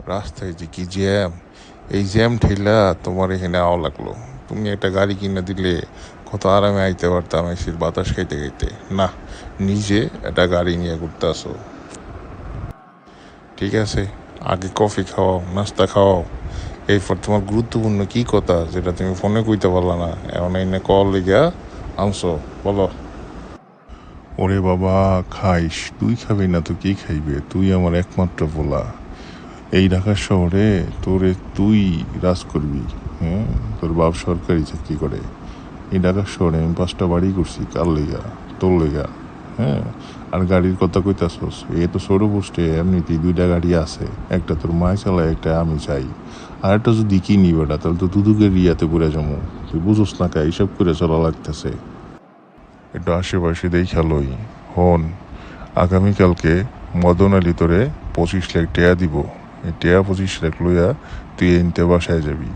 রাস্তায় যে কি জ্যাম, এই জ্যাম ঠেলা তোমার এখানে আওয়া লাগলো। তুমি একটা গাড়ি কিনে দিলে কত আরামে আইতে পারতাম এসির বাতাস খাইতে খাইতে। না, নিজে একটা গাড়ি নিয়ে ঘুরতে আসো। ঠিক আছে, আগে কফি খাওয়াও, নাস্তা খাওয়াও, এরপর তোমার গুরুত্বপূর্ণ কি কথা যেটা তুমি ফোনে কইতে পারলা না, এমন এনে কল লিগা আনছো, বলো। ওরে বাবা, খাইস, তুই খাবি না তো কে খাইবে? তুই আমার একমাত্র পোলা। এই ঢাকা শহরে তোরে তুই রাজ করবি। হ্যাঁ, তোর বাপ সরকারি চাকরি করে। এই ঢাকা শহরে আমি 5টা বাড়ি করছি কার লেগা? তোর লেগা। হ্যাঁ, আর গাড়ির কথা কইতাছস, এ তো ছোট পোস্টে এমনিতেই 2টা গাড়ি আছে, একটা তোর মায় চালায়, একটা আমি চাই। আর একটা যদি কিনি বেটা, তাহলে তো দুদুকের রিয়াতে ঘুরে যাবো। তুই বুঝোস না কা এইসব করে চলা লাগতেছে। একটু আশেপাশে দেখা লই। হন, আগামীকালকে মদন আলী তোরে 25 লাখ টেয়া দিব। এই টেয়া 25 লাখ লইয়া তুই এনতে বাসায় যাবি।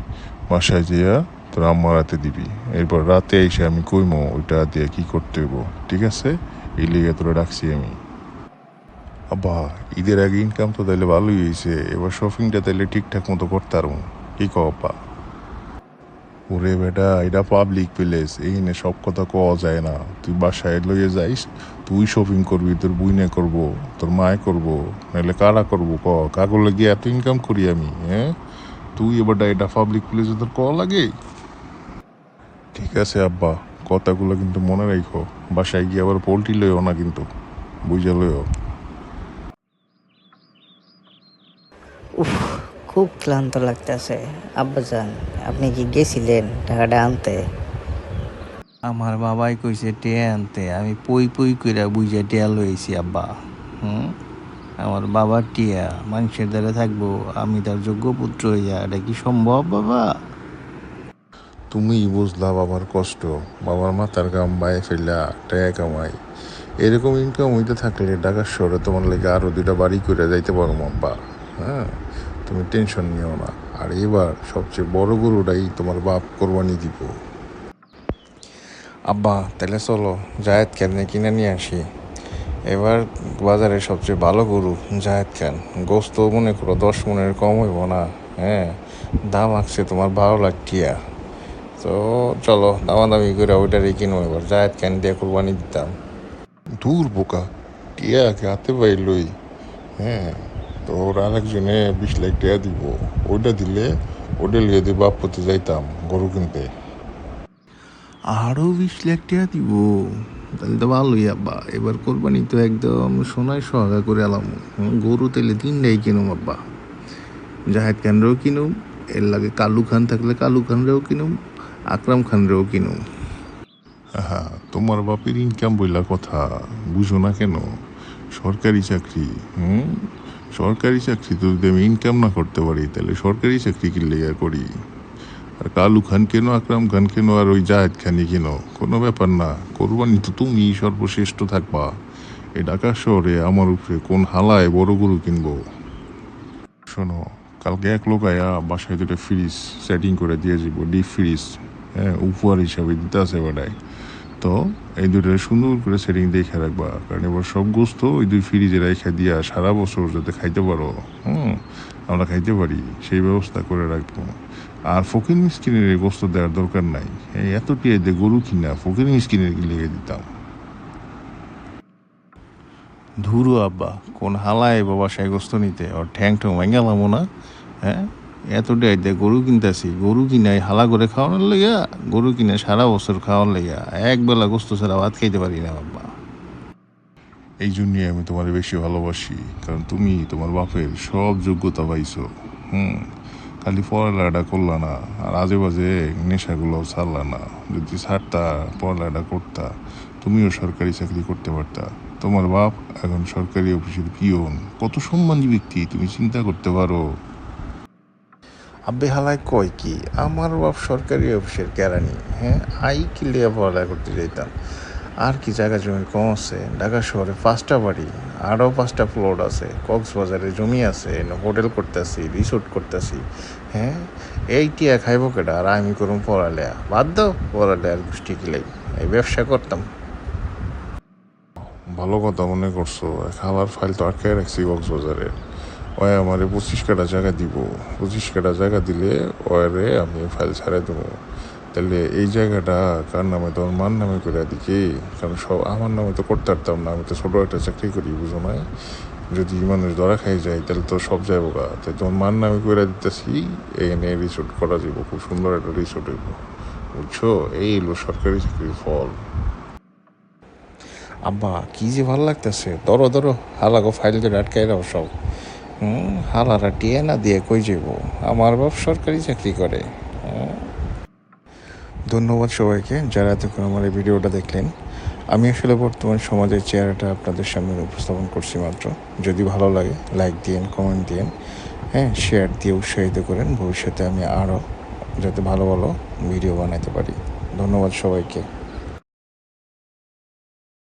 বাসায় যেয়া তোর আম্মার হাতে দিবি। এরপর রাতে এসে আমি কইমো ওইটা দিয়ে কি করতে হইব। ঠিক আছে? এই লিগে তোরা ডাকছি আমি। আব্বা, ঈদের আগে ইনকাম তো তাইলে ভালোই হয়েছে, এবার শপিংটা তাইলে ঠিকঠাক মতো করতে পারবো। কি কও আব্বা? ওরে বেটা, এটা পাবলিক প্লেস, এইখানে সব কথা কওয়া যায় না। তুই বাসায় লইয়ে যাইস, তুই শপিং করবি, তোর বুইনে করবো, তোর মায় করবো, নাহলে কারা করবো ক? কাগলে গিয়ে এত ইনকাম করি আমি, হ্যাঁ? তুই এবার এটা পাবলিক প্লেসে তোর কওয়া লাগে? ঠিক আছে আব্বা, কথাগুলো কিন্তু মনে রাখো। বাসায় গিয়ে আবার পোল্ট্রি লইও না কিন্তু, বুঝে লইও। উফ, খুব ক্লান্ত লাগতেছে। আব্বাজান, আপনি কি গেছিলেন টাকাটা আনতে? আমার বাবাই কইছে টিয়া আনতে, আমি পই পই কইরা বুঝে টিয়া লইছি আব্বা। হুম, আমার বাবার টিয়া মানুষের দ্বারা থাকবো, আমি তার যোগ্য পুত্র হইয়া, এটা কি সম্ভব বাবা? তুমিই বুঝলা বাবার কষ্ট, বাবার মাথার গাম বায়ে ফেললা টাকা কামাই। এরকম ইনকাম হইতে থাকলে ঢাকার শহরে তোমার লেগে আরও 2টা বাড়ি করে যাইতে পারো আব্বা। হ্যাঁ, তুমি টেনশন নিও না। আর এবার সবচেয়ে বড় গরুটাই তোমার বাপ কোরবানি দিব। আব্বা, তাহলে চলো জায়েদ খান কিনে নিয়ে আসি। এবার বাজারে সবচেয়ে ভালো গরু জায়েদ খান। গোস্ত মনে করো 10 মনের কম হইব না। হ্যাঁ, দাম আসছে তোমার 12 লাখ টিয়া। তো চলো দামাদামি করে ওইটারই কিনো, এবার জায়েদ খান দিয়ে কোরবানি দিতাম। দূর বোকা, টিয়াকে হাতে পাইলই। হ্যাঁ, তো ওর আরেকজনে 20 লাখ টিয়া দিব। ওইটা দিলে ওটা লিয়ে দিয়ে বাপ করতে যাইতাম গরু কিনতে। আরও 20 লাখ টাকা দিব? তাহলে তো ভালোই আব্বা, এবার কোরবানি তো একদম সোনায় সোহাগা করে এলাম। গরু তাইলে 3টাই কিনুম আব্বা। জাহেদ খানরেও কিনুম, এর লাগে কালু খান থাকলে কালু খানরেও কিনুম, আকরাম খানরেও কিনুম। হ্যাঁ, তোমার বাপের ইনকাম বইলা কথা, বুঝো না কেন? সরকারি চাকরি। হুম, সরকারি চাকরি তো যদি আমি ইনকাম না করতে পারি, তাহলে সরকারি চাকরি কি লেগে করি? আর কালু খান কেন, আকরাম খান কেন, আর ওই জাহেদ খানই কেন? কোনো ব্যাপার না। কোরবানি তো তুমি সর্বশ্রেষ্ঠ থাকবা। এই ঢাকা শহরে আমার উপরে কোন হালায় বড় গরু কিনবো? শোনো, কালকে এক লোক আয়া বাসায় 2টা ফ্রিজ সেটিং করে দিয়ে যাবো, ডিপ ফ্রিজ। হ্যাঁ, উপহার হিসাবে দিতে আছে বেটায়। তো এই 2টা সুন্দর করে সেটিং দেখে রাখবা, কারণ এবার সব গোস্ত ওই 2 ফ্রিজে রেখে দিয়া সারা বছর যাতে খাইতে পারো। হুম, আমরা খাইতে পারি সেই ব্যবস্থা করে রাখবো। আর ফকির মিসকিনের এই গোস্ত দেওয়ার দরকার নাই। এই এত টিয়ে দিয়ে গরু কিনা ফকির মিসকিনের লেগে দিতাম। ধুরু আব্বা, কোন হালায় বাবা সাই গোস্ত নিতে, ওর ঠ্যাং ঠ্যাং ভেঙালাম না। হ্যাঁ, এত ডাইতে গরু কিনতেছি, গরু কিনাই হালা করে খাওয়ানোর লেগা, গরু কিনে সারা বছর খাওয়ার লেগা, একবেলা গোস্ত ছাড়া ভাত খাইতে পারি না বাবা। এই জন্যই আমি তোমার বেশি ভালোবাসি, কারণ তুমি তোমার বাপের সব যোগ্যতা পাইছো। হুম, খালি পড়ালেখাটা করলা না, আর আজে বাজে নেশাগুলো ছাড়লা না। যদি ছাড়তা, পড়ালেখাটা করতা, তুমিও সরকারি চাকরি করতে পারতা। তোমার বাপ এখন সরকারি অফিসের পিয়ন, কত সম্মানী ব্যক্তি তুমি চিন্তা করতে পারো? আব্বে হালায় কয় কি, আমার বাপ সরকারি অফিসের কেরানি। হ্যাঁ, আই কি লিয়া পড়ালেখা করতে যাইতাম। আর কি জায়গা জমি কম আছে? ঢাকা শহরে 5টা বাড়ি, আরও 5টা প্লট আছে, কক্সবাজারে জমি আছে, হোটেল করতেছি, রিসোর্ট করতেছি। হ্যাঁ, এই টিয়া খাইব কেটা? আর আমি করুম পড়ালেয়া? বাদ দাও পড়ালেয়ার গোষ্ঠী কিলাই, এই ব্যবসা করতাম। ভালো কথা মনে করছো, খাবার ফাইল তো আটকে রাখছি কক্সবাজারে। ওই আমারে 25 কাঠা জায়গা দিব, 25 কাঠা জায়গা দিলে ওরে আমি ফাইল ছাড়াই দেবো। তাহলে এই জায়গাটা কার নামে, তোর মার নামে করে দিকে, কারণ সব আমার নামে তো করতে পারতাম না, আমি তো ছোটো একটা চাকরি করি, বুঝো না? যদি মানুষ ধরা খাই যায় তাহলে তো সব যাইব গা, তাই তোমার মার নামে করে দিতেছি। এখানে রিসোর্ট করা যাবো, খুব সুন্দর একটা রিসোর্ট হইব, বুঝছো? এই হলো সরকারি চাকরির ফল। আব্বা কি যে ভালো লাগতেছে, ধরো ধরো হালাগো ফাইল ধরে আটকাই দাও সব। হালারা টিয়ে না দিয়ে কই যাব, আমার বাপ সরকারি চাকরি করে। ধন্যবাদ সবাইকে যারা এতক্ষণ আমার এই ভিডিওটা দেখলেন। আমি আসলে বর্তমান সমাজের চেহারাটা আপনাদের সামনে উপস্থাপন করছি মাত্র। যদি ভালো লাগে লাইক দিয়েন, কমেন্ট দিয়েন, হ্যাঁ শেয়ার দিয়ে উৎসাহিত করেন, ভবিষ্যতে আমি আরও যাতে ভালো ভালো ভিডিও বানাতে পারি। ধন্যবাদ সবাইকে।